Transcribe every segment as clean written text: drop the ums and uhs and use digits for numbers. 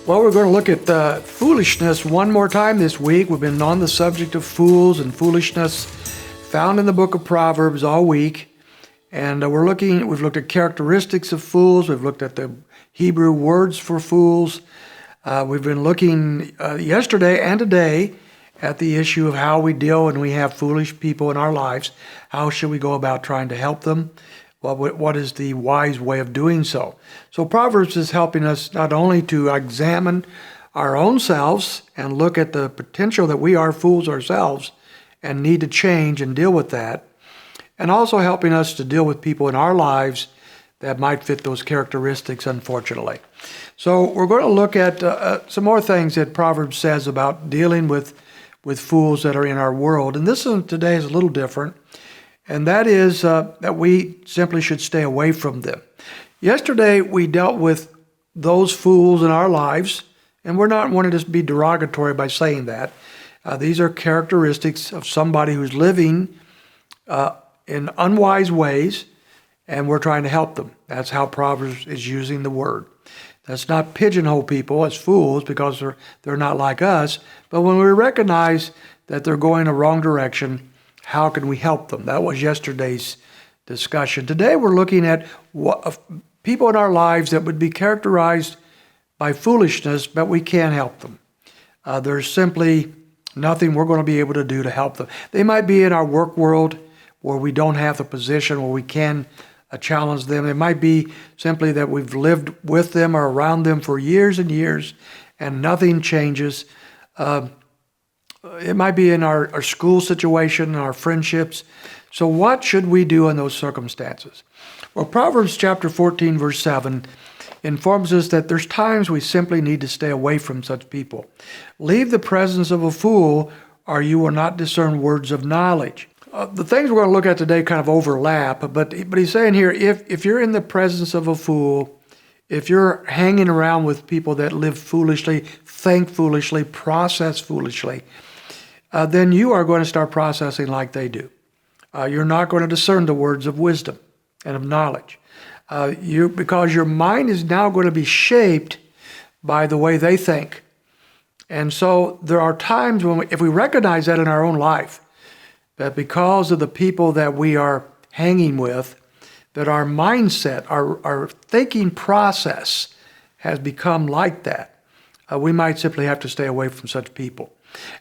Well, we're going to look at foolishness one more time this week. We've been on the subject of fools and foolishness found in the book of Proverbs all week. And we've looked at characteristics of fools. We've looked at the Hebrew words for fools. We've been looking yesterday and today at the issue of how we deal when we have foolish people in our lives. How should we go about trying to help them? What is the wise way of doing so? So Proverbs is helping us not only to examine our own selves and look at the potential that we are fools ourselves and need to change and deal with that, and also helping us to deal with people in our lives that might fit those characteristics, unfortunately. So we're going to look at some more things that Proverbs says about dealing with fools that are in our world. And this one today is a little different. And that is that we simply should stay away from them. Yesterday, we dealt with those fools in our lives, and we're not wanting to be derogatory by saying that. These are characteristics of somebody who's living in unwise ways, and we're trying to help them. That's how Proverbs is using the word. That's not pigeonhole people as fools because they're not like us, but when we recognize that they're going a wrong direction, how can we help them? That was yesterday's discussion. Today we're looking at people in our lives that would be characterized by foolishness, but we can't help them. There's simply nothing we're going to be able to do to help them. They might be in our work world where we don't have the position where we can challenge them. It might be simply that we've lived with them or around them for years and years and nothing changes. It might be in our school situation, our friendships. So what should we do in those circumstances? Well, Proverbs chapter 14, verse 7 informs us that there's times we simply need to stay away from such people. Leave the presence of a fool, or you will not discern words of knowledge. The things we're going to look at today kind of overlap, but he's saying here, if you're in the presence of a fool, if you're hanging around with people that live foolishly, think foolishly, process foolishly, then you are going to start processing like they do. You're not going to discern the words of wisdom and of knowledge. Because your mind is now going to be shaped by the way they think. And so there are times when if we recognize that in our own life, that because of the people that we are hanging with, that our mindset, our thinking process has become like that, we might simply have to stay away from such people.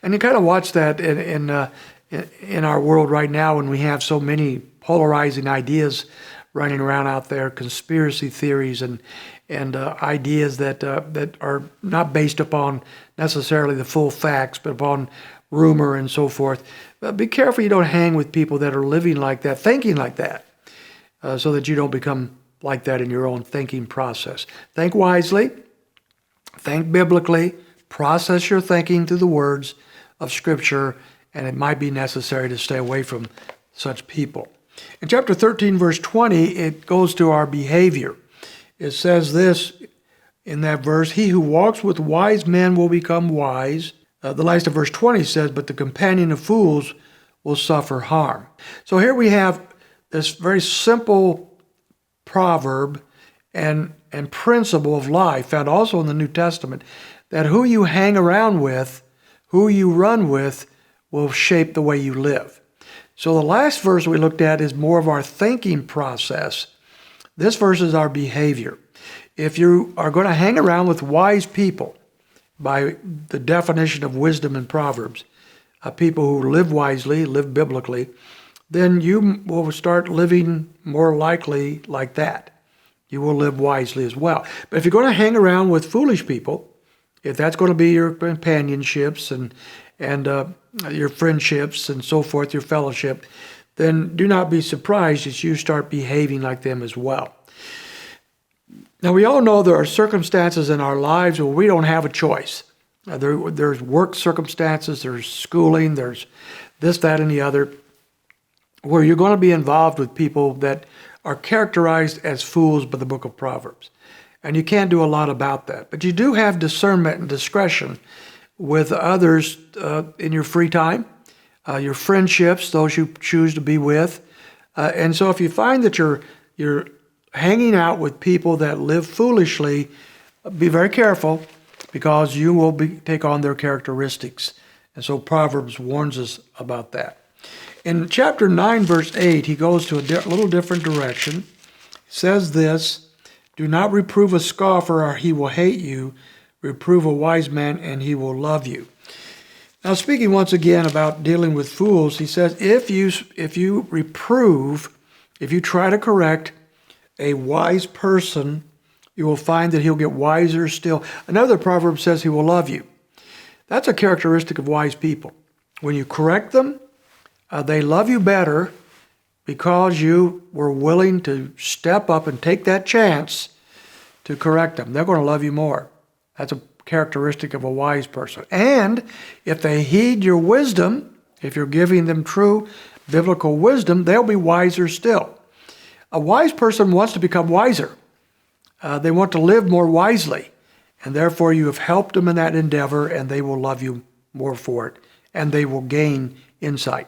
And you kind of watch that in our world right now when we have so many polarizing ideas running around out there, conspiracy theories and ideas that are not based upon necessarily the full facts, but upon rumor and so forth. But be careful you don't hang with people that are living like that, thinking like that, so that you don't become like that in your own thinking process. Think wisely, think biblically, process your thinking through the words of Scripture, and it might be necessary to stay away from such people. In chapter 13, verse 20, it goes to our behavior. It says this in that verse, "He who walks with wise men will become wise." The last of verse 20 says, "But the companion of fools will suffer harm." So here we have this very simple proverb and principle of life found also in the New Testament, that who you hang around with, who you run with, will shape the way you live. So the last verse we looked at is more of our thinking process. This verse is our behavior. If you are going to hang around with wise people, by the definition of wisdom in Proverbs, people who live wisely, live biblically, then you will start living more likely like that. You will live wisely as well. But if you're going to hang around with foolish people, if that's going to be your companionships and your friendships and so forth, your fellowship, then do not be surprised as you start behaving like them as well. Now, we all know there are circumstances in our lives where we don't have a choice. There's work circumstances, there's schooling, there's this, that, and the other, where you're going to be involved with people that are characterized as fools by the book of Proverbs. And you can't do a lot about that. But you do have discernment and discretion with others in your free time, your friendships, those you choose to be with. And so if you find that you're hanging out with people that live foolishly, be very careful because you will take on their characteristics. And so Proverbs warns us about that. In chapter 9, verse 8, he goes to a little different direction. He says this, "Do not reprove a scoffer, or he will hate you. Reprove a wise man, and he will love you." Now, speaking once again about dealing with fools, he says, if you reprove, if you try to correct a wise person, you will find that he'll get wiser still. Another proverb says he will love you. That's a characteristic of wise people. When you correct them, they love you better because you were willing to step up and take that chance to correct them. They're going to love you more. That's a characteristic of a wise person. And if they heed your wisdom, if you're giving them true biblical wisdom, they'll be wiser still. A wise person wants to become wiser. They want to live more wisely. And therefore you have helped them in that endeavor, and they will love you more for it. And they will gain insight.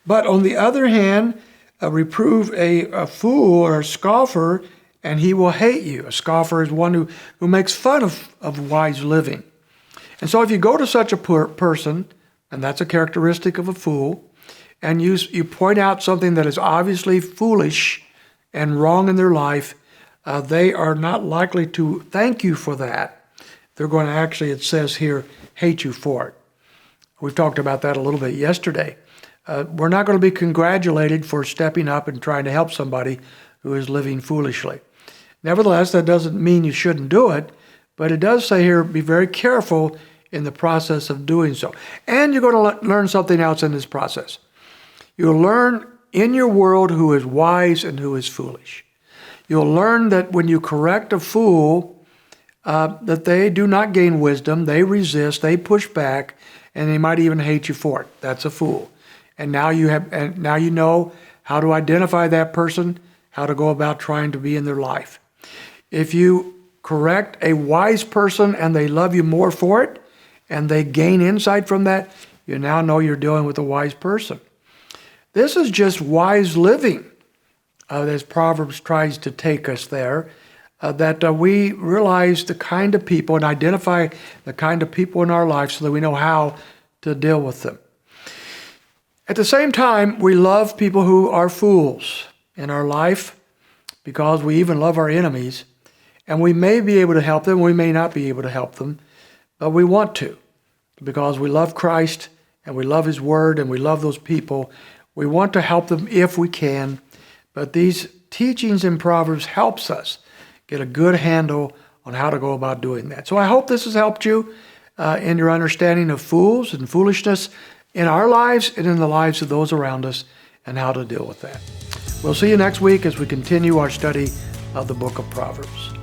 But on the other hand, reprove a fool or a scoffer, and he will hate you. A scoffer is one who makes fun of wise living. And so if you go to such a person, and that's a characteristic of a fool, and you point out something that is obviously foolish and wrong in their life, they are not likely to thank you for that. They're going to actually, it says here, hate you for it. We talked about that a little bit yesterday. We're not going to be congratulated for stepping up and trying to help somebody who is living foolishly. Nevertheless, that doesn't mean you shouldn't do it, but it does say here, be very careful in the process of doing so. And you're going to learn something else in this process. You'll learn in your world who is wise and who is foolish. You'll learn that when you correct a fool, that they do not gain wisdom, they resist, they push back, and they might even hate you for it. That's a fool. And now you know how to identify that person, how to go about trying to be in their life. If you correct a wise person and they love you more for it, and they gain insight from that, you now know you're dealing with a wise person. This is just wise living, as Proverbs tries to take us there, that we realize the kind of people and identify the kind of people in our life so that we know how to deal with them. At the same time, we love people who are fools in our life because we even love our enemies. And we may be able to help them, we may not be able to help them, but we want to because we love Christ and we love His Word and we love those people. We want to help them if we can, but these teachings in Proverbs helps us get a good handle on how to go about doing that. So I hope this has helped you in your understanding of fools and foolishness in our lives and in the lives of those around us and how to deal with that. We'll see you next week as we continue our study of the book of Proverbs.